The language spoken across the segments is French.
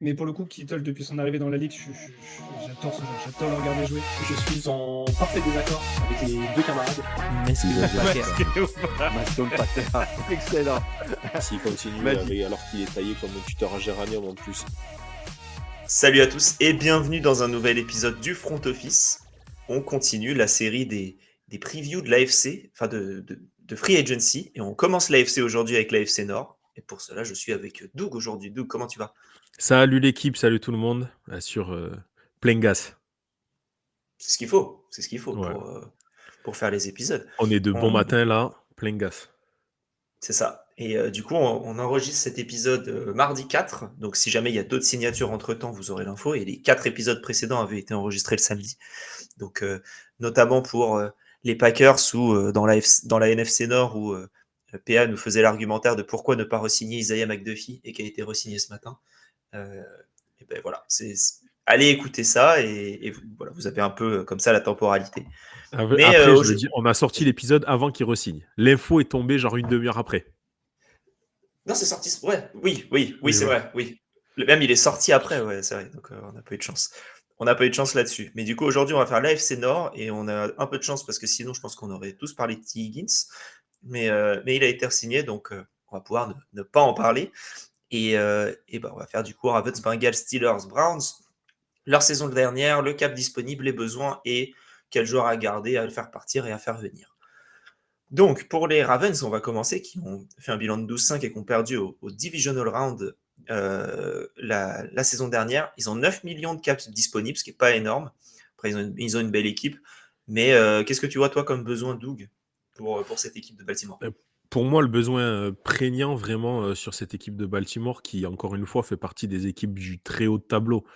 Mais pour le coup, Kittle, depuis son arrivée dans la ligue, j'adore ce joueur, j'adore le regarder jouer. Je suis en parfait désaccord avec les deux camarades. Masque Pater. Maston Pater, excellent. S'il continue alors qu'il est taillé comme un tuteur à géranium en plus. Salut à tous et bienvenue dans un nouvel épisode du Front Office. On continue la série des previews de l'AFC, enfin de Free Agency, et on commence l'AFC aujourd'hui avec l'AFC Nord. Et pour cela, je suis avec Doug aujourd'hui. Doug, comment tu vas? Salut l'équipe, salut tout le monde, sur plein gaz. C'est ce qu'il faut, Ouais. pour faire les épisodes. On est de bon matin là, plein gaz. C'est ça. Et du coup, on enregistre cet épisode mardi 4. Donc, si jamais il y a d'autres signatures entre-temps, vous aurez l'info. Et les 4 épisodes précédents avaient été enregistrés le samedi. Donc, notamment pour les Packers ou dans la NFC Nord où PA nous faisait l'argumentaire de pourquoi ne pas re-signer Isaiah McDuffie et qui a été re-signé ce matin. Et ben voilà, allez écouter ça et voilà, vous avez un peu comme ça la temporalité. Après, je veux dire, on a sorti l'épisode avant qu'il re-signe. L'info est tombée genre une demi-heure après. Non, c'est sorti. Ouais, oui, c'est vrai. Oui. Même il est sorti après, ouais, c'est vrai. Donc on n'a pas eu de chance. On n'a pas eu de chance là-dessus. Mais du coup, aujourd'hui, on va faire l'AFC Nord et on a un peu de chance parce que sinon, je pense qu'on aurait tous parlé de T. Higgins. Mais il a été signé, donc on va pouvoir ne pas en parler. Et ben, on va faire du coup Ravens, Bengals, Steelers, Browns, leur saison dernière, le cap disponible, les besoins et quel joueur à garder, à le faire partir et à faire venir. Donc, pour les Ravens, on va commencer, qui ont fait un bilan de 12-5 et qui ont perdu au Divisional Round la saison dernière. Ils ont 9 millions de caps disponibles, ce qui n'est pas énorme. Après, ils ont une belle équipe. Mais qu'est-ce que tu vois, toi, comme besoin, Doug, pour cette équipe de Baltimore? Pour moi, le besoin prégnant vraiment sur cette équipe de Baltimore, qui, encore une fois, fait partie des équipes du très haut de tableau.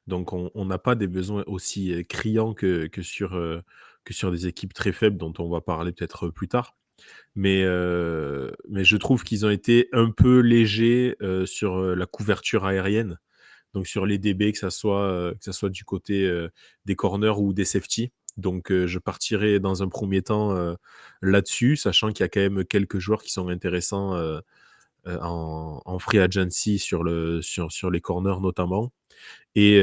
Donc, on n'a pas des besoins aussi criants que sur des équipes très faibles, dont on va parler peut-être plus tard. Mais je trouve qu'ils ont été un peu légers sur la couverture aérienne. Donc, sur les DB, que ça soit du côté des corners ou des safety. Donc, je partirai dans un premier temps là-dessus, sachant qu'il y a quand même quelques joueurs qui sont intéressants en free agency sur les corners notamment. Et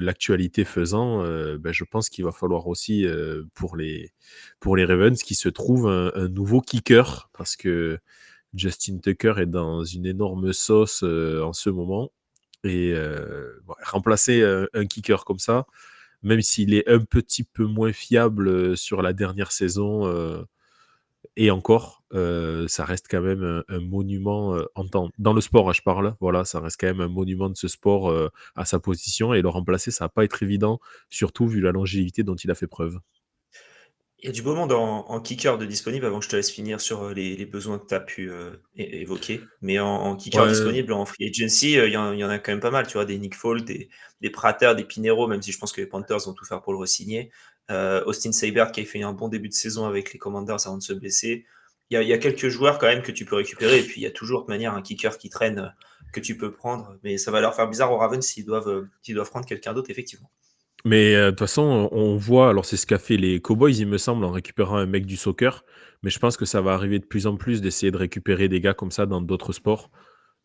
l'actualité faisant, je pense qu'il va falloir aussi pour les Ravens qu'il se trouve un nouveau kicker, parce que Justin Tucker est dans une énorme sauce en ce moment. Et remplacer un kicker comme ça, même s'il est un petit peu moins fiable sur la dernière saison, et encore, ça reste quand même un monument dans le sport, je parle. Voilà, ça reste quand même un monument de ce sport à sa position, et le remplacer, ça va pas être évident, surtout vu la longévité dont il a fait preuve. Il y a du beau monde en kicker de disponible avant que je te laisse finir sur les besoins que tu as pu évoquer. Mais en kicker disponible, en free agency, il y en a quand même pas mal. Tu vois, des Nick Folk, des Prater, des Pinheiro, même si je pense que les Panthers vont tout faire pour le re-signer. Austin Seibert qui a fait un bon début de saison avec les Commanders avant de se blesser. Il y a quelques joueurs quand même que tu peux récupérer. Et puis il y a toujours de manière un kicker qui traîne que tu peux prendre. Mais ça va leur faire bizarre aux Ravens s'ils doivent prendre quelqu'un d'autre, effectivement. Mais de toute façon, on voit, alors c'est ce qu'a fait les Cowboys, il me semble, en récupérant un mec du soccer, mais je pense que ça va arriver de plus en plus d'essayer de récupérer des gars comme ça dans d'autres sports.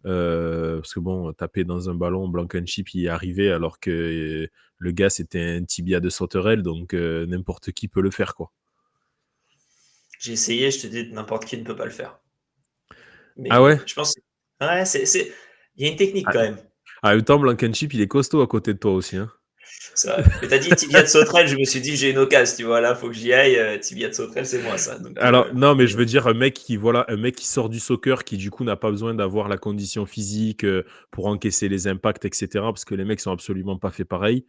Parce que bon, taper dans un ballon, Blankenship y est arrivé alors que le gars c'était un tibia de sauterelle, donc n'importe qui peut le faire, quoi. J'ai essayé, je te dis, n'importe qui ne peut pas le faire. Mais Ah ouais? je pense. Ouais, il y a une technique quand même. En même temps, Blankenship, il est costaud à côté de toi aussi, hein. Mais t'as dit tibia de sauterelle, je me suis dit j'ai une occasion, tu vois, là, faut que j'y aille. Tibia de sauterelle, c'est moi ça. Donc, Alors, non, mais je veux dire un mec qui sort du soccer, qui du coup n'a pas besoin d'avoir la condition physique pour encaisser les impacts, etc. Parce que les mecs sont absolument pas faits pareil.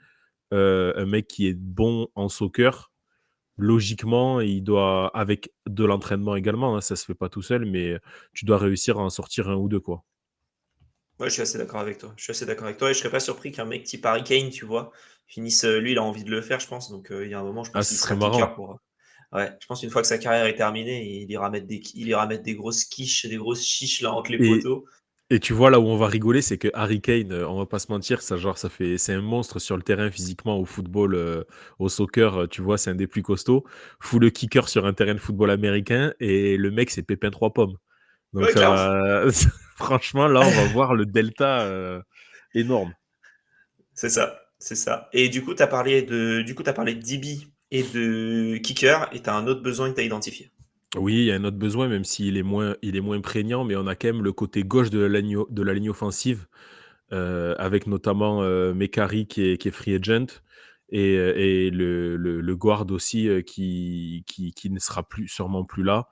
Un mec qui est bon en soccer, logiquement, il doit, avec de l'entraînement également, hein, ça se fait pas tout seul, mais tu dois réussir à en sortir un ou deux, quoi. ouais, je suis assez d'accord avec toi. Et je serais pas surpris qu'un mec type Harry Kane, tu vois, finisse. Lui, il a envie de le faire, je pense. Donc, il y a un moment, je Ah, pense ce qu'il serait sera kicker marrant. pour. Ouais, je pense qu'une fois que sa carrière est terminée, il ira mettre des grosses quiches, des grosses chiches là entre les Et, poteaux. et tu vois, là où on va rigoler, c'est que Harry Kane, on va pas se mentir, c'est un monstre sur le terrain physiquement au football, au soccer, tu vois, c'est un des plus costauds. Fous le kicker sur un terrain de football américain et le mec, c'est Pépin 3 pommes. Donc Ouais, ça clairement. va, franchement, là, on va voir le delta énorme. C'est ça, c'est ça. Et du coup, tu as parlé de DB et de kicker, et tu as un autre besoin que tu as identifié. Oui, il y a un autre besoin, même s'il est moins prégnant, mais on a quand même le côté gauche de la ligne offensive, avec notamment Mekari qui est free agent, et le guard aussi qui ne sera sûrement plus là.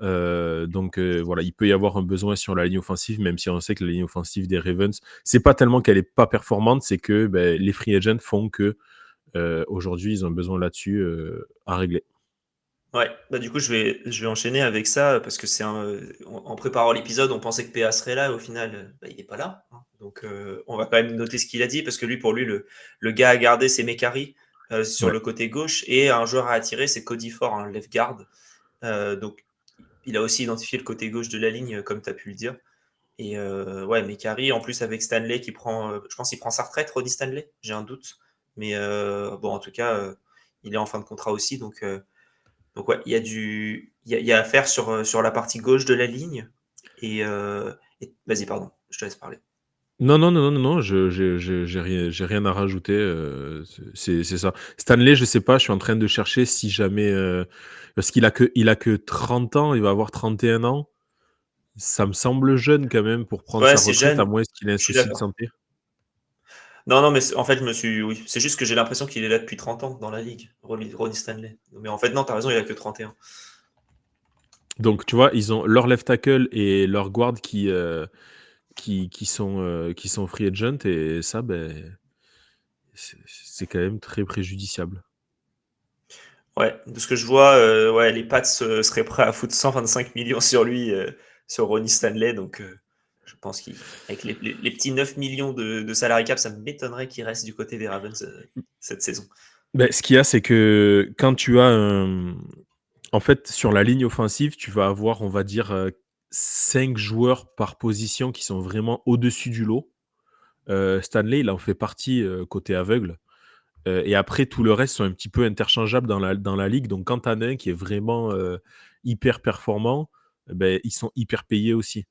Donc voilà, il peut y avoir un besoin sur la ligne offensive, même si on sait que la ligne offensive des Ravens, c'est pas tellement qu'elle est pas performante, c'est que les free agents font que aujourd'hui ils ont besoin là-dessus à régler. Ouais, bah du coup, je vais enchaîner avec ça parce que en préparant l'épisode, on pensait que PA serait là, et au final, il n'est pas là, hein. Donc, on va quand même noter ce qu'il a dit parce que pour lui, le gars à garder, c'est Mekari sur Ouais. le côté gauche, et un joueur à attirer, c'est Cody Ford, un left guard. Donc, il a aussi identifié le côté gauche de la ligne, comme tu as pu le dire. Et ouais, Mekari, en plus avec Stanley qui prend, je pense qu'il prend sa retraite, Roddy Stanley, j'ai un doute. Mais bon, en tout cas, il est en fin de contrat aussi, donc ouais, il y a à faire sur la partie gauche de la ligne. Et vas-y, pardon, je te laisse parler. Non, non, non, non, non, j'ai rien à rajouter. C'est ça. Stanley, je sais pas, je suis en train de chercher si jamais. Parce il a que 30 ans, il va avoir 31 ans. Ça me semble jeune quand même pour prendre Ouais, sa c'est retraite, à jeune, moins qu'il ait un je suis souci de d'accord. santé. Non, non, mais en fait, oui, c'est juste que j'ai l'impression qu'il est là depuis 30 ans dans la ligue, Ronnie Stanley. Mais en fait, non, t'as raison, il a que 31. Donc, tu vois, ils ont leur left tackle et leur guard qui sont free agent, et ça, c'est quand même très préjudiciable. Ouais, de ce que je vois, ouais, les Pats seraient prêts à foutre 125 millions sur lui, sur Ronnie Stanley. Donc, je pense qu'avec les petits 9 millions de salary cap, ça m'étonnerait qu'il reste du côté des Ravens cette saison. Ce qu'il y a, c'est que quand tu as en fait, sur la ligne offensive, tu vas avoir, on va dire, 5 joueurs par position qui sont vraiment au-dessus du lot. Stanley, il en fait partie, côté aveugle. Et après, tout le reste sont un petit peu interchangeables dans la ligue. Donc, quand tu en as un qui est vraiment hyper performant, ils sont hyper payés aussi.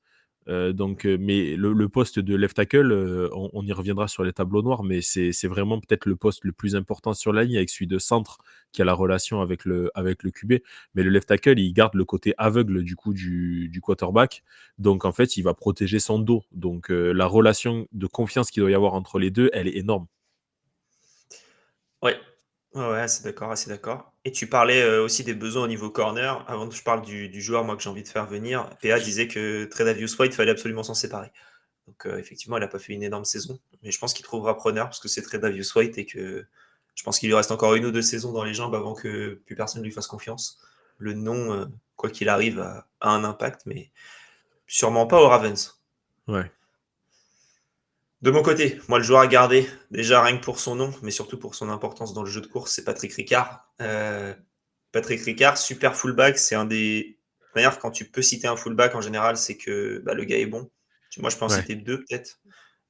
Mais le poste de left tackle, on y reviendra sur les tableaux noirs, mais c'est vraiment peut-être le poste le plus important sur la ligne, avec celui de centre qui a la relation avec le QB. Mais le left tackle, il garde le côté aveugle du coup du quarterback. Donc, en fait, il va protéger son dos. Donc, la relation de confiance qu'il doit y avoir entre les deux, elle est énorme. Ouais, ouais, ouais, assez d'accord, assez d'accord. Et tu parlais aussi des besoins au niveau corner. Avant que je parle du joueur, moi, que j'ai envie de faire venir, PA disait que Tredavious White, il fallait absolument s'en séparer. Donc, effectivement, il n'a pas fait une énorme saison. Mais je pense qu'il trouvera preneur parce que c'est Tredavious White et que je pense qu'il lui reste encore une ou deux saisons dans les jambes avant que plus personne ne lui fasse confiance. Le nom, quoi qu'il arrive, a un impact, mais sûrement pas aux Ravens. Ouais. De mon côté, moi, le joueur à garder, déjà rien que pour son nom, mais surtout pour son importance dans le jeu de course, c'est Patrick Ricard. Patrick Ricard, super fullback, c'est un des. D'ailleurs, quand tu peux citer un fullback en général, c'est que le gars est bon. Moi, je peux en Ouais. citer deux peut-être.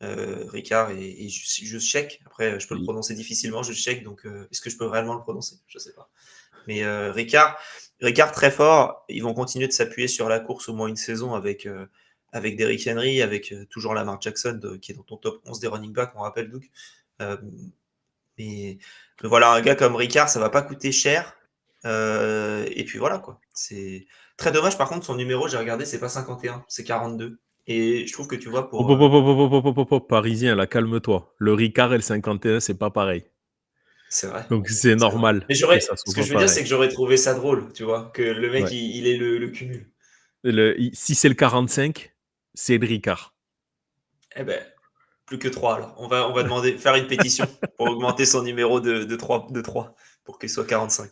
Ricard et Juszczyk. Après, je peux le Il- prononcer difficilement, Juszczyk, donc est-ce que je peux réellement le prononcer? Je sais pas. Mais Ricard très fort. Ils vont continuer de s'appuyer sur la course au moins une saison avec Derrick Henry, avec toujours Lamar Jackson qui est dans ton top 11 des running backs, on rappelle Doug. Euh, mais voilà, un gars comme Ricard, ça va pas coûter cher. Et puis voilà quoi. C'est très dommage. Par contre, son numéro, j'ai regardé, c'est pas 51, c'est 42. Et je trouve que tu vois Hop, pour. hop, hop, hop, hop, hop, hop, hop, hop, Parisien, là, calme-toi. Le Ricard et le 51, c'est pas pareil. C'est vrai. Donc, c'est C'est vrai. normal Mais que ça ce soit que pas je veux dire, pareil. c'est que j'aurais trouvé ça drôle, tu vois, que le mec, Ouais. il ait le cumul. Si c'est le 45, c'est le Ricard. Eh ben, plus que 3 alors. On va demander, faire une pétition pour augmenter son numéro de 3, pour qu'il soit 45.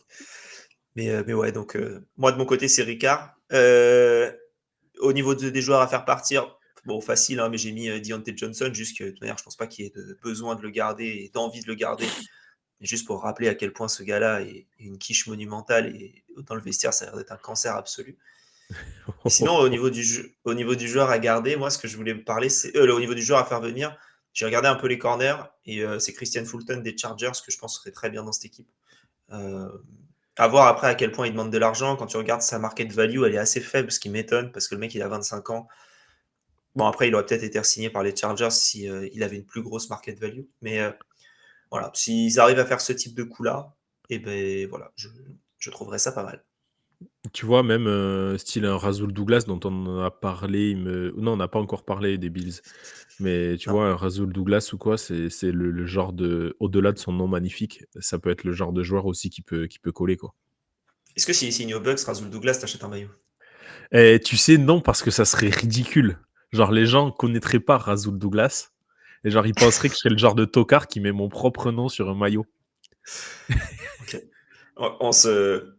Mais ouais, donc moi de mon côté, c'est Ricard. Au niveau des joueurs à faire partir, bon, facile, hein, mais j'ai mis Deontay Johnson, juste que de toute manière, je pense pas qu'il y ait besoin de le garder et d'envie de le garder. Mais juste pour rappeler à quel point ce gars-là est une quiche monumentale, et dans le vestiaire, ça a l'air d'être un cancer absolu. Et sinon, au niveau du joueur à garder, moi, ce que je voulais parler, c'est au niveau du joueur à faire venir. J'ai regardé un peu les corners et c'est Christian Fulton des Chargers que je pense serait très bien dans cette équipe. Euh, à voir après à quel point il demande de l'argent. Quand tu regardes sa market value, elle est assez faible, ce qui m'étonne parce que le mec il a 25 ans. Bon, après, il aurait peut-être été signé par les Chargers si il avait une plus grosse market value. Mais voilà, s'ils arrivent à faire ce type de coup-là, et ben voilà, je trouverais ça pas mal. Tu vois, même style un Rasul Douglas dont on a parlé, non, on n'a pas encore parlé des Bills. Mais tu Non. vois, un Rasul Douglas ou quoi, c'est le genre de. Au-delà de son nom magnifique, ça peut être le genre de joueur aussi qui peut coller, quoi. Est-ce que s'il signe aux Bucks, Rasul Douglas, t'achètes un maillot? Et tu sais, non, parce que ça serait ridicule. Genre, les gens connaîtraient pas Rasul Douglas. Et genre, ils penseraient que je serais le genre de tocard qui met mon propre nom sur un maillot. Ok. On se,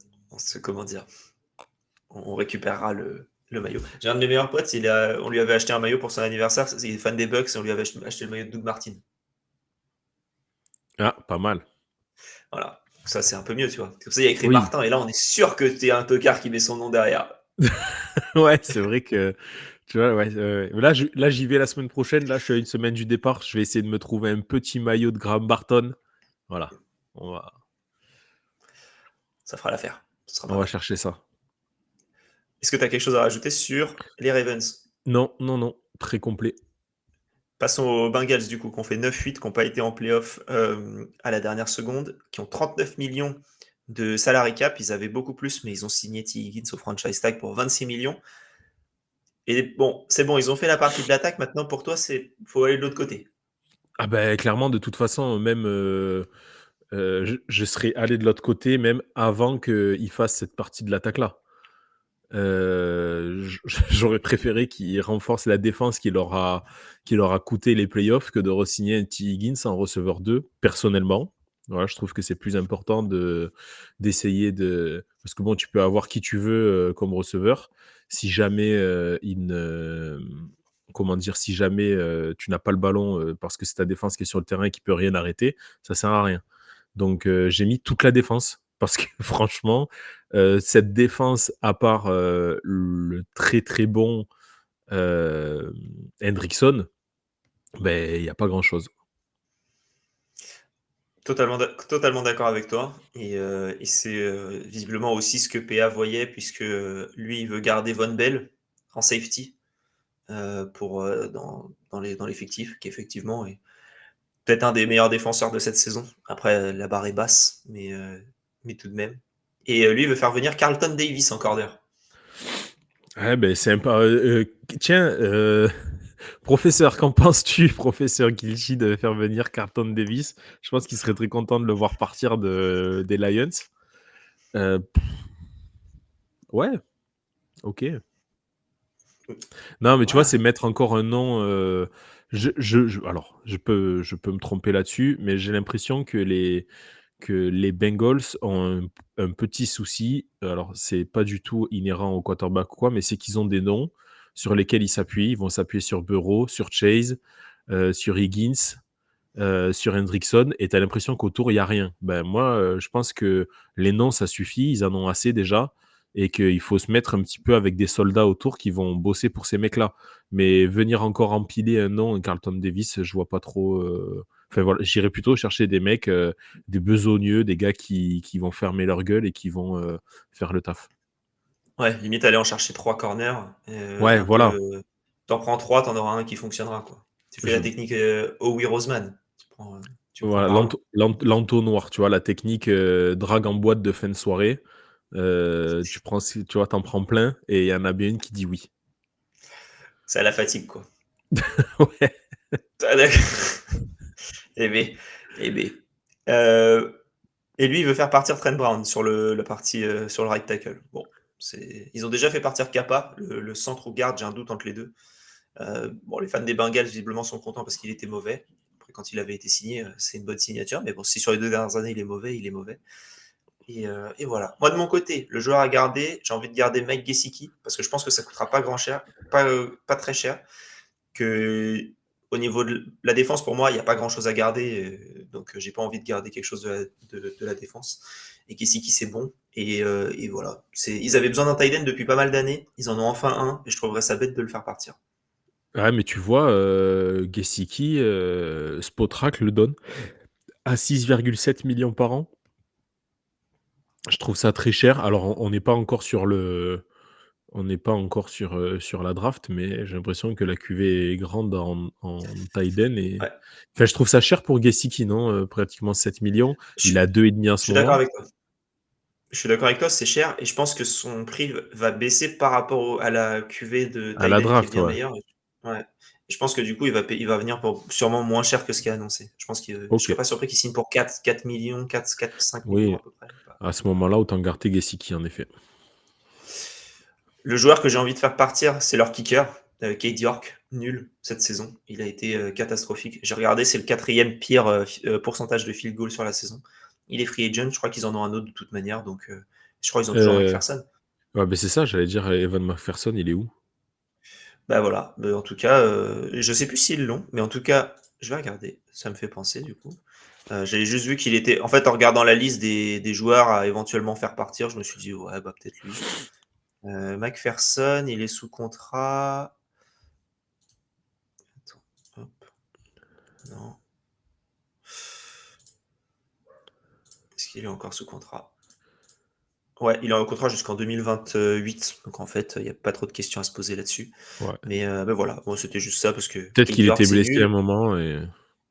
comment dire, on récupérera le maillot. J'ai un de mes meilleurs potes, on lui avait acheté un maillot pour son anniversaire. Il est fan des Bucks et on lui avait acheté le maillot de Doug Martin. Ah, pas mal. Voilà. Ça, c'est un peu mieux, tu vois. Comme ça, il y a écrit Oui. Martin et là, on est sûr que t'es un tocard qui met son nom derrière. Ouais, c'est vrai que. Tu vois, ouais. Là, j'y vais la semaine prochaine. Là, je suis à une semaine du départ. Je vais essayer de me trouver un petit maillot de Graham Barton. Voilà. On va, Ça fera l'affaire. Ce sera on pas va mal. chercher ça. Est-ce que tu as quelque chose à rajouter sur les Ravens? Non, non, non. Très complet. Passons aux Bengals, du coup, qui ont fait 9-8, qui n'ont pas été en playoff à la dernière seconde, qui ont 39 millions de salary cap. Ils avaient beaucoup plus, mais ils ont signé T. Higgins au franchise tag pour 26 millions. Et bon, c'est bon, ils ont fait la partie de l'attaque. Maintenant, pour toi, faut aller de l'autre côté. Ah ben, clairement, de toute façon, même je serais allé de l'autre côté, même avant qu'ils fassent cette partie de l'attaque-là. J'aurais préféré qu'ils renforcent la défense qui leur a coûté les playoffs que de re-signer un T. Higgins en receveur 2, personnellement. Voilà, je trouve que c'est plus important d'essayer de... Parce que bon, tu peux avoir qui tu veux comme receveur. Si jamais comment dire, si jamais tu n'as pas le ballon parce que c'est ta défense qui est sur le terrain et qui peut rien arrêter, ça sert à rien. Donc j'ai mis toute la défense parce que franchement, cette défense, à part le très très bon Hendrickson, ben il n'y a pas grand chose. Totalement d'accord avec toi. Et c'est visiblement aussi ce que PA voyait, puisque lui, il veut garder Von Bell en safety dans l'effectif, qui effectivement est peut-être un des meilleurs défenseurs de cette saison. Après, la barre est basse, mais tout de même. Et lui, il veut faire venir Carlton Davis en corner. Ouais, ben c'est un peu. Tiens, professeur, qu'en penses-tu, professeur Gilchi, de faire venir Carlton Davis? Je pense qu'il serait très content de le voir partir des Lions. Ouais, ok. Non, mais tu vois, Voilà. c'est mettre encore un nom. Alors, je peux me tromper là-dessus, mais j'ai l'impression que les Bengals ont un petit souci. Alors, c'est pas du tout inhérent au quarterback ou quoi, mais c'est qu'ils ont des noms sur lesquels ils s'appuient. Ils vont s'appuyer sur Burrow, sur Chase, sur Higgins, sur Hendrickson, et tu as l'impression qu'autour, il n'y a rien. Ben, moi, je pense que les noms, ça suffit. Ils en ont assez déjà. Et qu'il faut se mettre un petit peu avec des soldats autour qui vont bosser pour ces mecs-là. Mais venir encore empiler un nom, Carlton Davis, je vois pas trop. Enfin voilà, j'irais plutôt chercher des mecs, des besogneux, des gars qui vont fermer leur gueule et qui vont faire le taf. Ouais, limite aller en chercher 3 corners. Ouais, Un voilà. peu, t'en prends 3, t'en auras un qui fonctionnera, quoi. Tu fais la Je- technique Howie Roseman. Tu prends voilà, par là. l'entonnoir, tu vois, la technique drague en boîte de fin de soirée. Tu vois, t'en prends plein et il y en a bien une qui dit oui. C'est à la fatigue, quoi. Ouais. Ah, d'accord. Eh bien, eh bien. Euh, et lui, il veut faire partir Trent Brown sur sur le right tackle. Bon, ils ont déjà fait partir Kappa, le centre ou garde, j'ai un doute entre les deux. Bon, les fans des Bengals, visiblement, sont contents parce qu'il était mauvais. Après, quand il avait été signé, c'est une bonne signature. Mais bon, si sur les 2 dernières années, il est mauvais, il est mauvais. Et voilà. Moi, de mon côté, le joueur à garder, j'ai envie de garder Mike Gesicki parce que je pense que ça coûtera pas très cher. Que au niveau de la défense, pour moi, il n'y a pas grand-chose à garder. Donc, j'ai pas envie de garder quelque chose de la défense. Et Gesicki, c'est bon. Et voilà. Ils avaient besoin d'un tight end depuis pas mal d'années. Ils en ont enfin un. Et je trouverais ça bête de le faire partir. Ouais, mais tu vois, Gesicki, Spotrac le donne à 6,7 millions par an. Je trouve ça très cher. Alors, on n'est pas encore sur le. On n'est pas encore sur la draft, mais j'ai l'impression que la QV est grande en tight end et Ouais, enfin, je trouve ça cher pour Gesicki, non? Pratiquement 7 millions. je Il suis a 2,5 en je ce suis d'accord moment. avec toi. Je suis d'accord avec toi, c'est cher et je pense que son prix va baisser par rapport à la QV de À la Tiden qui est draft, bien ouais. meilleure. Ouais. Et je pense que du coup, il va venir pour sûrement moins cher que ce qui est annoncé. Je serais OK. pas surpris qu'il signe pour 4 millions, 5 millions Oui, à peu près. à ce moment-là, autant garder Gesicki, en effet. Le joueur que j'ai envie de faire partir, c'est leur kicker, Cade York, nul cette saison. Il a été catastrophique. J'ai regardé, c'est le 4e pire pourcentage de field goal sur la saison. Il est free agent, je crois qu'ils en ont un autre de toute manière, donc je crois qu'ils ont toujours Heu, McPherson. ouais, beh, c'est ça, j'allais dire Evan McPherson, il est où? Bah voilà, bah, en tout cas, je sais plus s'ils l'ont, mais en tout cas, je vais regarder, ça me fait penser du coup. J'avais juste vu qu'il était. En fait, en regardant la liste des joueurs à éventuellement faire partir, je me suis dit, ouais, bah peut-être lui. McPherson, il est sous contrat. Attends, hop, non. Est-ce qu'il est encore sous contrat? Ouais, il est en contrat jusqu'en 2028, donc en fait, il n'y a pas trop de questions à se poser là-dessus. Ouais. Mais bah, voilà, bon, c'était juste ça parce que Peut-être Cade qu'il était York, c'est blessé à un nul. moment et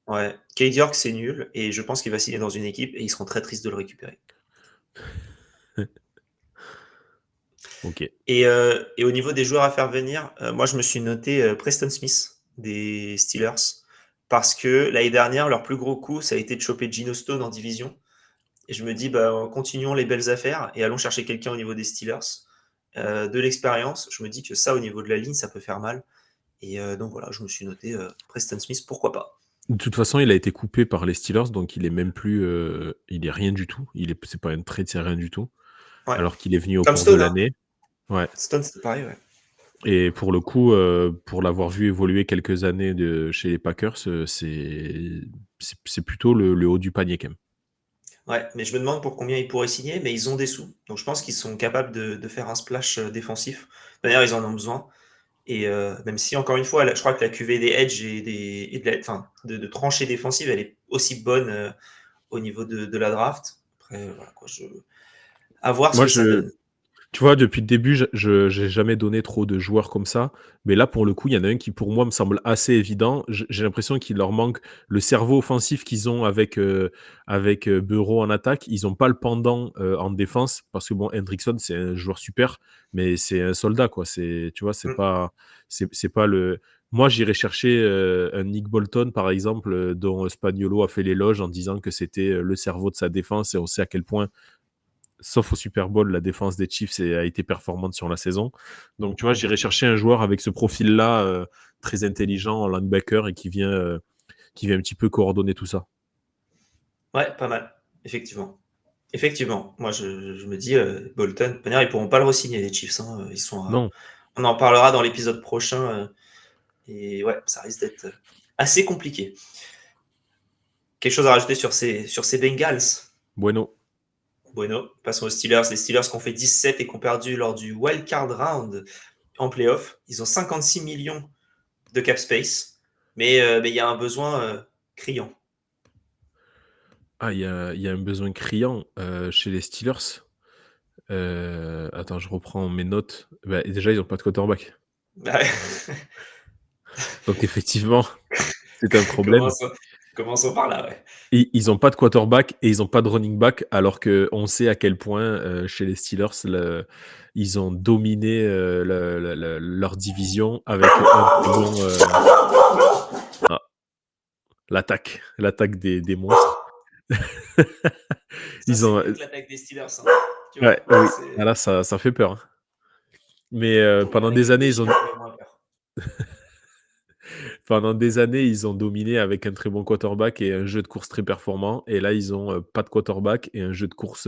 Ouais, Cade York, c'est nul, et je pense qu'il va signer dans une équipe et ils seront très tristes de le récupérer. OK. Et au niveau des joueurs à faire venir, moi je me suis noté Preston Smith des Steelers parce que l'année dernière, leur plus gros coup, ça a été de choper Geno Stone en division. Et je me dis, bah, continuons les belles affaires et allons chercher quelqu'un au niveau des Steelers. De l'expérience, je me dis que ça, au niveau de la ligne, ça peut faire mal. Et donc voilà, je me suis noté Preston Smith, pourquoi pas. De toute façon, il a été coupé par les Steelers, donc il est même plus, il est rien du tout. C'est pas un trade, c'est rien du tout. Ouais. Alors qu'il est venu au Comme cours de Stone, hein. l'année. Ouais. Stone, c'est pareil, ouais. Et pour le coup, pour l'avoir vu évoluer quelques années chez les Packers, c'est plutôt le haut du panier quand même. Ouais, mais je me demande pour combien ils pourraient signer, mais ils ont des sous. Donc je pense qu'ils sont capables de faire un splash défensif. D'ailleurs, ils en ont besoin. Et même si, encore une fois, je crois que la QV des edge enfin, de tranchées défensives, elle est aussi bonne au niveau de la draft. Après, voilà, quoi, à voir ce Moi, que ça donne. tu vois, depuis le début, je j'ai jamais donné trop de joueurs comme ça, mais là, pour le coup, il y en a un qui, pour moi, me semble assez évident. J'ai l'impression qu'il leur manque le cerveau offensif qu'ils ont avec Burrow en attaque. Ils ont pas le pendant, en défense parce que bon, Hendrickson, c'est un joueur super, mais c'est un soldat, quoi. Tu vois, Mm. c'est pas le moi, j'irais chercher, un Nick Bolton, par exemple, dont Spaniolo a fait l'éloge en disant que c'était, le cerveau de sa défense et on sait à quel point sauf au Super Bowl, la défense des Chiefs a été performante sur la saison. Donc, tu vois, j'irai chercher un joueur avec ce profil-là, très intelligent en linebacker et qui vient un petit peu coordonner tout ça. Ouais, pas mal, effectivement. Effectivement, moi je me dis, Bolton, de toute manière, ils pourront pas le re-signer, les Chiefs, hein, Non, on en parlera dans l'épisode prochain, et ouais, ça risque d'être assez compliqué. Quelque chose à rajouter sur ces Bengals? bueno. Bueno, passons aux Steelers. Les Steelers qui ont fait 17 et qui ont perdu lors du wild card round en playoff. Ils ont 56 millions de cap space, mais il y a un besoin criant. Ah, il y a un besoin criant chez les Steelers. Attends, je reprends mes notes. Bah, déjà, ils n'ont pas de quarterback. Ouais. Donc, effectivement, c'est un problème. commençons, commençons par là, ouais. Ils n'ont pas de quarterback et ils n'ont pas de running back, alors qu'on sait à quel point chez les Steelers, ils ont dominé leur division avec un très bon. Ah, l'attaque des monstres. Ça, Ils c'est ont. mieux que l'attaque des Steelers, hein. Tu vois, Ouais, oui. Ah c'est... là, ça fait peur, hein. Mais Bon, il y en a qui fait chier, qui fait moins peur. pendant des années, ils ont dominé avec un très bon quarterback et un jeu de course très performant. Et là, ils ont pas de quarterback et un jeu de course.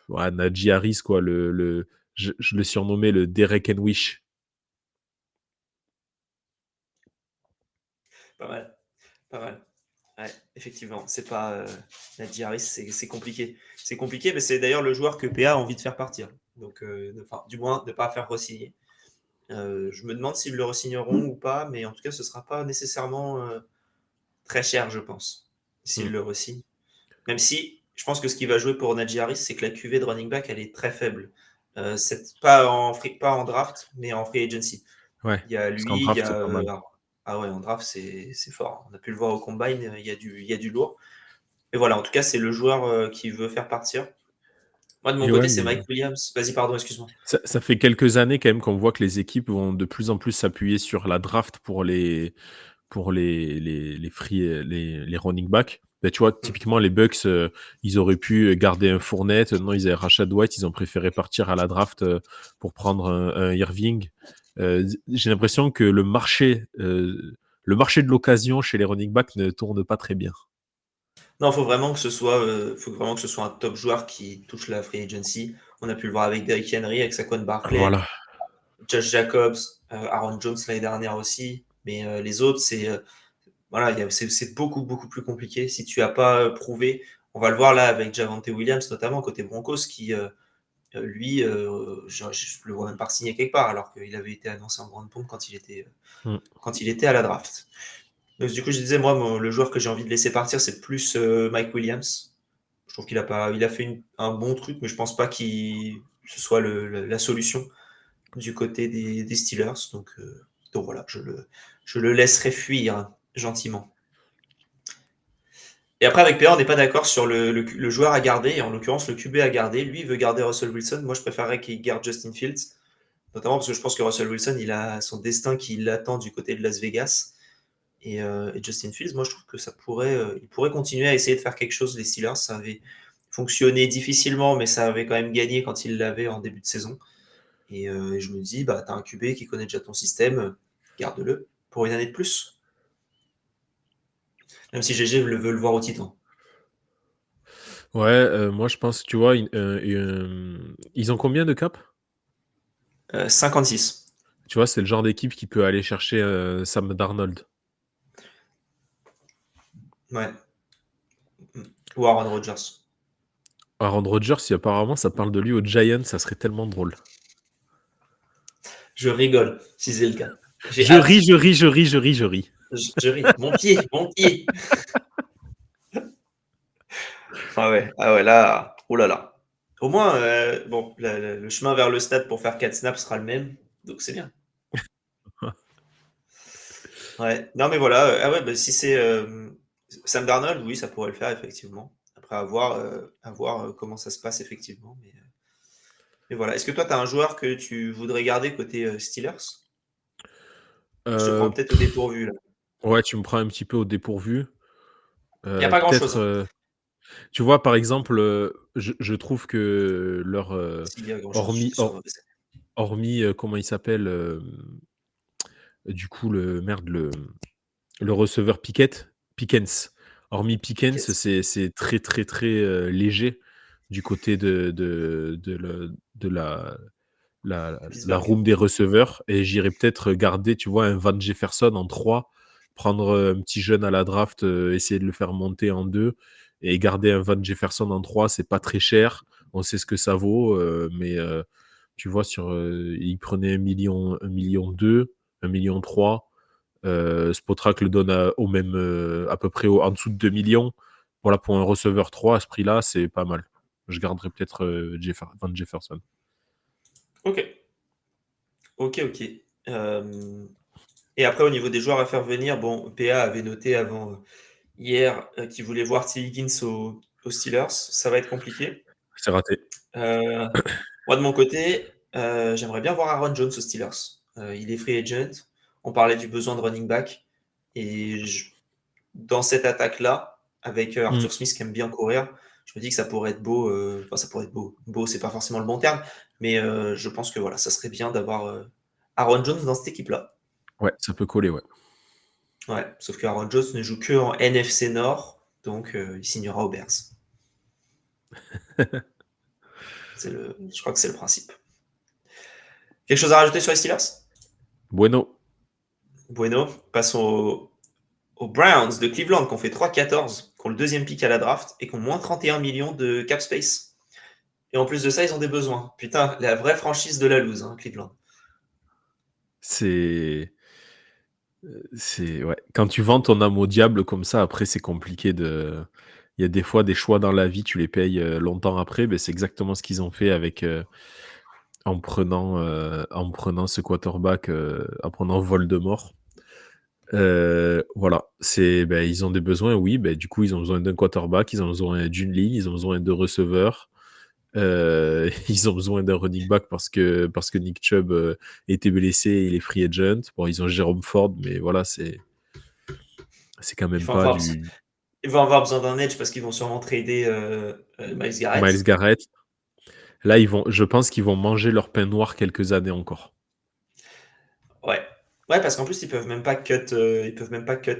Ouais, Najee Harris, quoi. Je le surnommais le Derek and Wish. Pas mal, pas mal. Ouais, effectivement, c'est pas Najee Harris, c'est compliqué. C'est compliqué, mais c'est d'ailleurs le joueur que PA a envie de faire partir. Donc, enfin, du moins, de ne pas faire re-signer. Je me demande s'ils le re-signeront ou pas, mais en tout cas, ce ne sera pas nécessairement très cher, je pense, s'ils Mm. le re-signent. Même si je pense que ce qui va jouer pour Najee Harris, c'est que la QV de running back, elle est très faible. C'est pas en draft, mais en free agency. Ouais, Il y a parce qu'en lui, il y draft, c'est a. pas mal. Ah ouais, en draft, c'est fort. On a pu le voir au combine, il y a du lourd. Et voilà, en tout cas, c'est le joueur qui veut faire partir. Moi, de mon Et côté, ouais, c'est mais Mike Williams. Vas-y, pardon, excuse-moi. ça fait quelques années quand même qu'on voit que les équipes vont de plus en plus s'appuyer sur la draft pour les running backs. Ben, tu vois, typiquement, les Bucks, ils auraient pu garder un Fournette. Non, ils avaient Rashad White. Ils ont préféré partir à la draft pour prendre un Irving. J'ai l'impression que le marché de l'occasion chez les running backs ne tourne pas très bien. Non, faut vraiment que ce soit un top joueur qui touche la free agency. On a pu le voir avec Derrick Henry, avec Saquon Barkley, Voilà. Josh Jacobs, Aaron Jones l'année dernière aussi. Mais les autres, voilà, c'est beaucoup, beaucoup plus compliqué. Si tu n'as pas prouvé, on va le voir là avec Javonte Williams, notamment côté Broncos, qui, lui, je le vois même pas signer quelque part, alors qu'il avait été annoncé en grande pompe quand il était à la draft. Donc, du coup, je disais, moi, le joueur que j'ai envie de laisser partir, c'est plus Mike Williams. Je trouve qu'il a fait un bon truc, mais je pense pas que ce soit la solution du côté des Steelers. Donc voilà, je le laisserai fuir gentiment. Et après, avec PA, on n'est pas d'accord sur le joueur à garder, et en l'occurrence, le QB à garder. Lui, il veut garder Russell Wilson. Moi, je préférerais qu'il garde Justin Fields, notamment parce que je pense que Russell Wilson, il a son destin qui l'attend du côté de Las Vegas. Et Justin Fields, moi, je trouve que il pourrait continuer à essayer de faire quelque chose. Les Steelers, ça avait fonctionné difficilement, mais ça avait quand même gagné quand il l'avait en début de saison. Et je me dis, bah, tu as un QB qui connaît déjà ton système, garde-le pour une année de plus. Même si GG veut le voir au Titan. Ouais, moi je pense, tu vois, ils ont combien de cap? 56. Tu vois, c'est le genre d'équipe qui peut aller chercher Sam Darnold. Ouais. Ou Aaron Rodgers. Aaron Rodgers, si apparemment ça parle de lui aux Giants, ça serait tellement drôle. Je rigole, si c'est le cas. Je ris. Je ris. Mon pied. Ah ouais, là, oh là là. Au moins, bon, le chemin vers le stade pour faire 4 snaps sera le même, donc c'est bien. Ouais, non mais voilà, ah ouais, bah, si c'est Sam Darnold, oui, ça pourrait le faire effectivement. Après, à voir comment ça se passe effectivement. Mais voilà. Est-ce que toi, tu as un joueur que tu voudrais garder côté Steelers? Je te prends peut-être au dépourvu là. Ouais, tu me prends un petit peu au dépourvu. Il n'y a pas grand-chose. Peut-être, tu vois, par exemple, je trouve que S'il y a grand-chose, je suis sûr. hormis comment il s'appelle, du coup, le receveur Pickens. Hormis Pickens, c'est très, très, très léger du côté de la room des receveurs. Et j'irais peut-être garder, tu vois, un Van Jefferson en 3, prendre un petit jeune à la draft, essayer de le faire monter en 2 et garder un Van Jefferson en 3, c'est pas très cher. On sait ce que ça vaut, mais tu vois, il prenait 1 million 2, 1 million 3. Spotrac le donne à peu près en dessous de 2 millions. Voilà, pour un receveur 3 à ce prix-là, c'est pas mal. Je garderai peut-être Van Jefferson. Ok. Et après, au niveau des joueurs à faire venir, bon, PA avait noté avant hier qu'il voulait voir T. Higgins aux Steelers. Ça va être compliqué. C'est raté. Moi, de mon côté, j'aimerais bien voir Aaron Jones aux Steelers. Il est free agent. On parlait du besoin de running back. Et dans cette attaque-là, avec Arthur Smith qui aime bien courir, je me dis que ça pourrait être beau. Enfin, ça pourrait être beau. Beau, c'est pas forcément le bon terme. Mais je pense que voilà, ça serait bien d'avoir Aaron Jones dans cette équipe-là. Ouais, ça peut coller, ouais. Ouais, sauf que Aaron Jones ne joue que en NFC Nord, donc il signera aux Bears. Je crois que c'est le principe. Quelque chose à rajouter sur les Steelers? Bueno. Passons aux Browns de Cleveland qui ont fait 3-14, qui ont le deuxième pick à la draft et qui ont moins 31 millions de cap space. Et en plus de ça, ils ont des besoins. Putain, la vraie franchise de la loose, hein, Cleveland. C'est ouais. Quand tu vends ton âme au diable comme ça, après c'est compliqué de Il y a des fois des choix dans la vie, tu les payes longtemps après. Ben, c'est exactement ce qu'ils ont fait avec en prenant ce quarterback, en prenant Voldemort. Voilà, ben, ils ont des besoins, oui. Ben, du coup, ils ont besoin d'un quarterback, ils ont besoin d'une ligne, ils ont besoin de receveurs. Ils ont besoin d'un running back parce que Nick Chubb était blessé et il est free agent. Bon, ils ont Jérôme Ford, mais voilà, c'est quand Ils même vont pas avoir, du ils vont avoir besoin d'un edge parce qu'ils vont sûrement trader Miles Miles Garrett. Garrett. Là, je pense qu'ils vont manger leur pain noir quelques années encore. Ouais. Ouais, parce qu'en plus, ils peuvent même pas cut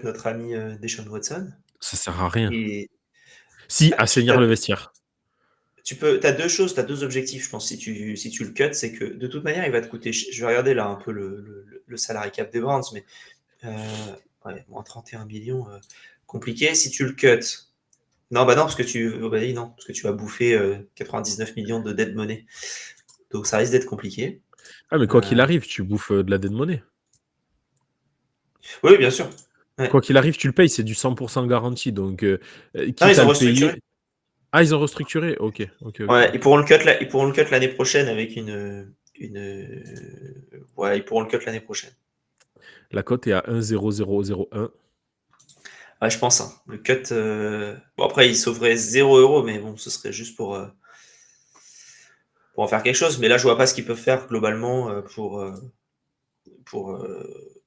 notre ami Deshaun Watson. Ça sert à rien. Et Si, bah, assainir le vestiaire. t'as deux choses, t'as deux objectifs, je pense, si tu le cut, c'est que de toute manière, il va te coûter. Je vais regarder là un peu le salary cap des Browns, mais ouais, moins 31 millions, compliqué. Si tu le cut, non, bah non, parce que non, parce que tu vas bouffer 99 millions de dead money. Donc ça risque d'être compliqué. Ah, mais quoi qu'il Euh, arrive, tu bouffes de la dead money. Oui, bien sûr. Ouais. Quoi qu'il arrive, tu le payes, c'est du 100% garanti. Donc, Non, quitte ils à ont le restructuré. payer. Ah, ils ont restructuré. Ok. Ouais, ils pourront le cut l'année prochaine avec ouais, ils pourront le cut l'année prochaine. La cote est à 1,0001. Ouais, je pense, hein. Le cut. Bon, après, il sauverait 0 €, mais bon, ce serait juste pour en faire quelque chose. Mais là, je vois pas ce qu'ils peuvent faire globalement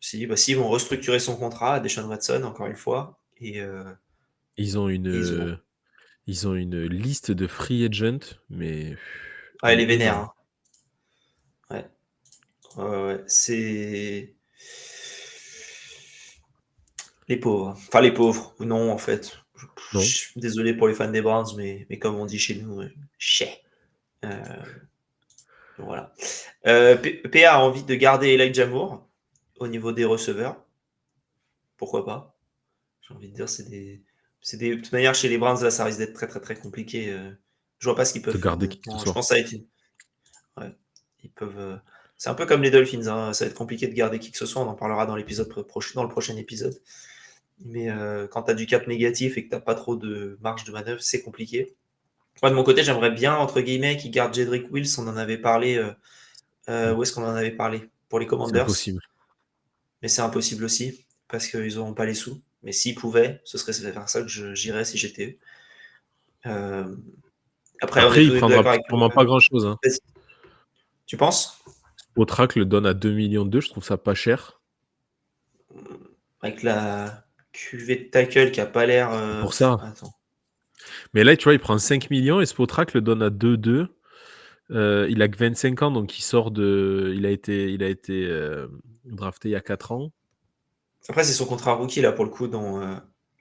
s'ils vont restructurer son contrat à Deshaun Watson, encore une fois. Ils ont Ils ont. une liste de free agent, mais Ah, elle elle est est vénère, énorme. hein. Ouais. Ouais. C'est. Les pauvres. Enfin, les pauvres. Non, en fait. Je Non. suis désolé pour les fans des Browns, mais comme on dit chez nous, chais. Euh, voilà. PA a envie de garder Elijah Moore au niveau des receveurs. Pourquoi pas? J'ai envie de dire, de toute manière, chez les Browns, là, ça risque d'être très, très, très compliqué. Je vois pas ce qu'ils peuvent De faire, garder qui que ce honnêtement. Je soit. pense que ça va être ouais. Ils peuvent. C'est un peu comme les Dolphins, hein. Ça va être compliqué de garder qui que ce soit. On en parlera dans le prochain épisode. Mais quand tu as du cap négatif et que tu n'as pas trop de marge de manœuvre, c'est compliqué. Moi, de mon côté, j'aimerais bien, entre guillemets, qu'ils gardent Jedrick Wills. On en avait parlé. Où est-ce qu'on en avait parlé? Pour les C'est Commanders. impossible. Mais c'est impossible aussi, parce qu'ils n'auront pas les sous. Mais s'ils pouvaient, ce serait vers ça que j'irais si j'étais eux. Après, on est Après, tous il les deux prendra d'accord avec sûrement pas grand-chose. Hein. Tu penses? Autrac le donne à 2,2 millions, je trouve ça pas cher. Avec la cuvée de tackle qui a pas l'air. C'est pour ça. Attends. Mais là, tu vois, il prend 5 millions et Spotrac le donne à 2,2. Il a que 25 ans, donc il sort de. Il a été drafté il y a 4 ans. Après, c'est son contrat rookie, là, pour le coup,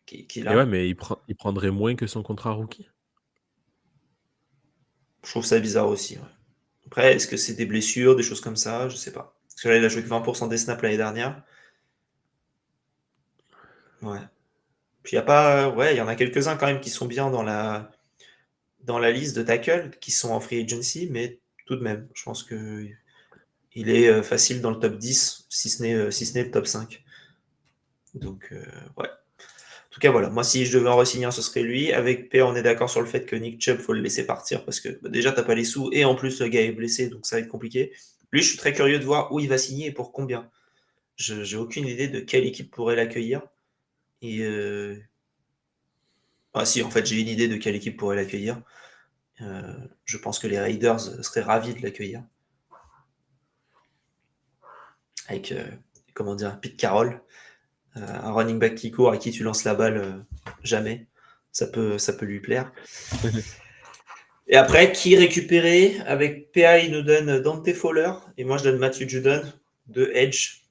qu'il Et a. ouais, mais il prendrait moins que son contrat rookie. Je trouve ça bizarre aussi. Ouais. Après, est-ce que c'est des blessures, des choses comme ça? Je sais pas. Parce que là, il a joué que 20% des snaps l'année dernière. Ouais. Puis il y a pas. Ouais, il y en a quelques-uns quand même qui sont bien dans la liste de tackle, qui sont en free agency, mais tout de même, je pense que il est facile dans le top 10, si ce n'est le top 5. Donc, ouais. En tout cas, voilà. Moi, si je devais en re-signer un, ce serait lui. Avec P, on est d'accord sur le fait que Nick Chubb, faut le laisser partir parce que déjà, t'as pas les sous et en plus, le gars est blessé, donc ça va être compliqué. Lui, je suis très curieux de voir où il va signer et pour combien. J'ai aucune idée de quelle équipe pourrait l'accueillir. Et ah si, en fait, j'ai une idée de quelle équipe pourrait l'accueillir. Je pense que les Raiders seraient ravis de l'accueillir. Avec, comment dire, Pete Carroll, un running back qui court à qui tu lances la balle jamais. Ça peut lui plaire. Et après, qui récupérer? Avec PA, il nous donne Dante Fowler. Et moi, je donne Matthew Judon de Edge.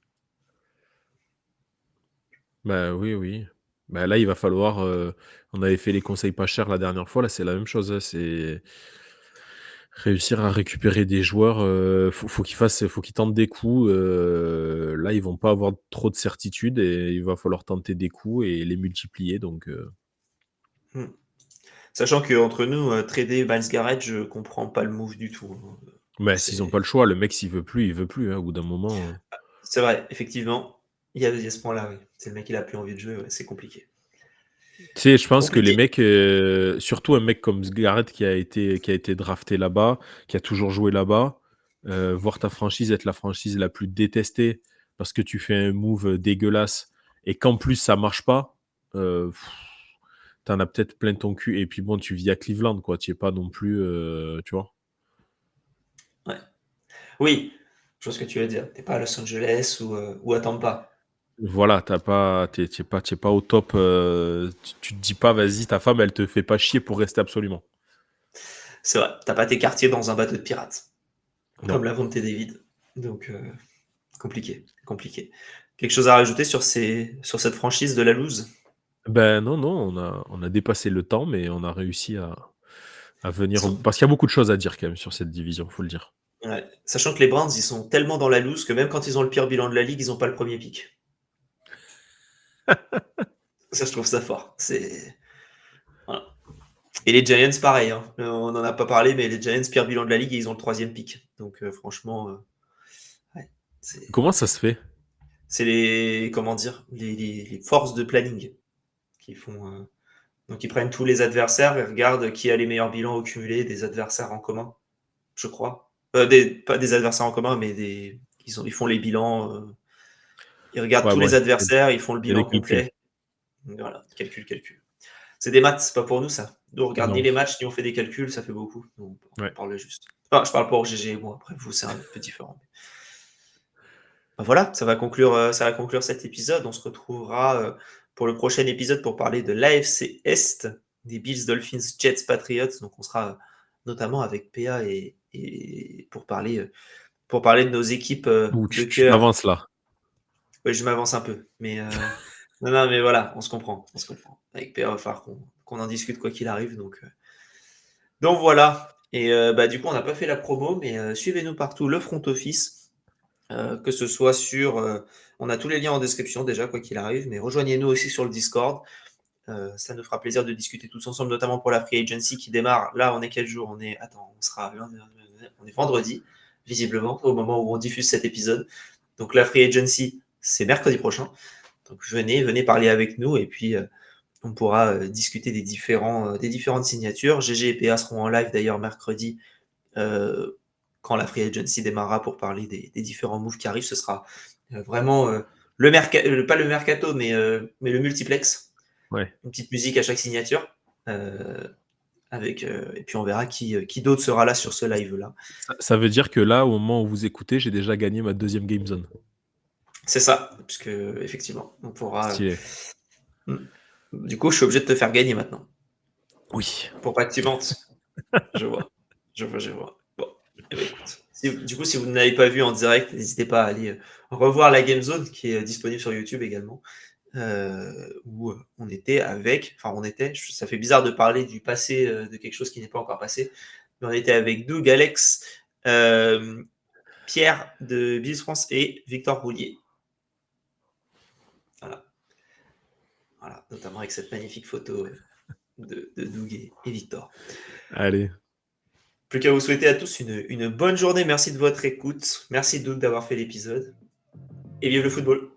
Bah oui. Bah là, il va falloir. On avait fait les conseils pas chers la dernière fois. Là, c'est la même chose. Hein, c'est réussir à récupérer des joueurs. Faut qu'ils tentent des coups. Là, ils vont pas avoir trop de certitude et il va falloir tenter des coups et les multiplier. Donc, Sachant qu'entre nous, trader Miles Garrett, je comprends pas le move du tout. bah, s'ils n'ont pas le choix, le mec, s'il veut plus, il veut plus. Hein, au bout d'un moment. C'est vrai, effectivement. Il y a ce point-là, oui. C'est le mec, il a plus envie de jouer, ouais, c'est compliqué. Tu sais, je pense que les Compliqué. mecs, surtout un mec comme Garrett qui a été drafté là-bas, qui a toujours joué là-bas, voir ta franchise être la franchise la plus détestée parce que tu fais un move dégueulasse et qu'en plus ça marche pas, t'en as peut-être plein ton cul. Et puis bon, tu vis à Cleveland, quoi. Tu es pas non plus, tu vois. Ouais. Oui, je vois ce que tu veux dire. T'es pas à Los Angeles ou à Tampa. Voilà, t'es pas au top. Tu te dis pas, vas-y, ta femme, elle te fait pas chier pour rester absolument. C'est vrai, t'as pas tes quartiers dans un bateau de pirates, Non. comme l'avait David. Donc, compliqué, compliqué. Quelque chose à rajouter sur cette franchise de la loose? Ben non, non, on a dépassé le temps, mais on a réussi à venir. Sans- Parce qu'il y a beaucoup de choses à dire quand même sur cette division, faut le dire. Ouais. Sachant que les Browns, ils sont tellement dans la loose que même quand ils ont le pire bilan de la ligue, ils ont pas le premier pick. Ça, je trouve ça fort. Voilà. Et les Giants, pareil. Hein. On n'en a pas parlé, mais les Giants, pire bilan de la ligue, et ils ont le troisième pick. Donc, franchement, ouais, Comment ça se fait? c'est les, comment dire, les forces de planning qui font. Donc, ils prennent tous les adversaires et regardent qui a les meilleurs bilans au cumulé des adversaires en commun, je crois. Pas des adversaires en commun, mais ils font les bilans. Ils regardent Ouais, tous les bref, adversaires, ils font le il y a des bilan calculs. complet. Voilà, calcul. C'est des maths, c'est pas pour nous ça. Nous, on regarde ni Non. les matchs, ni on fait des calculs, ça fait beaucoup. Donc, on Ouais. parle juste. Enfin, je parle pour GG et moi, après vous, c'est un peu différent. Ben voilà, ça va conclure cet épisode. On se retrouvera pour le prochain épisode pour parler de l'AFC Est, des Bills, Dolphins, Jets, Patriots. Donc on sera notamment avec PA et pour parler de nos équipes Ouh, de tu cœur. t'avances là. Oui, je m'avance un peu, mais non, non, mais voilà, on se comprend. Avec PA, il va falloir qu'on en discute quoi qu'il arrive. Donc voilà. Et bah, du coup, on n'a pas fait la promo, mais suivez-nous partout, le front office. Que ce soit on a tous les liens en description déjà, quoi qu'il arrive, mais rejoignez-nous aussi sur le Discord. Ça nous fera plaisir de discuter tous ensemble, notamment pour la Free Agency qui démarre. Là, on est quel jour? On est vendredi, visiblement, au moment où on diffuse cet épisode. Donc la Free Agency, c'est mercredi prochain. Donc venez parler avec nous et puis on pourra discuter des différentes signatures. GG et PA seront en live d'ailleurs mercredi quand la Free Agency démarrera pour parler des différents moves qui arrivent. Ce sera vraiment pas le mercato, mais le multiplex. Ouais. Une petite musique à chaque signature. Et puis on verra qui d'autre sera là sur ce live-là. Ça veut dire que là, au moment où vous écoutez, j'ai déjà gagné ma deuxième Game Zone. C'est ça, puisque effectivement, on pourra. Stylé. Du coup, je suis obligé de te faire gagner maintenant. Oui. Pour pas que tu mentes. Je vois. Bon, eh ben, écoute. Du coup, si vous ne l'avez pas vu en direct, n'hésitez pas à aller revoir la Game Zone qui est disponible sur YouTube également. Où on était ça fait bizarre de parler du passé de quelque chose qui n'est pas encore passé, mais on était avec Doug, Alex, Pierre de Bills France et Victor Roulier. Voilà, notamment avec cette magnifique photo de Doug et Victor. Allez. Plus qu'à vous souhaiter à tous une bonne journée. Merci de votre écoute. Merci Doug d'avoir fait l'épisode. Et vive le football.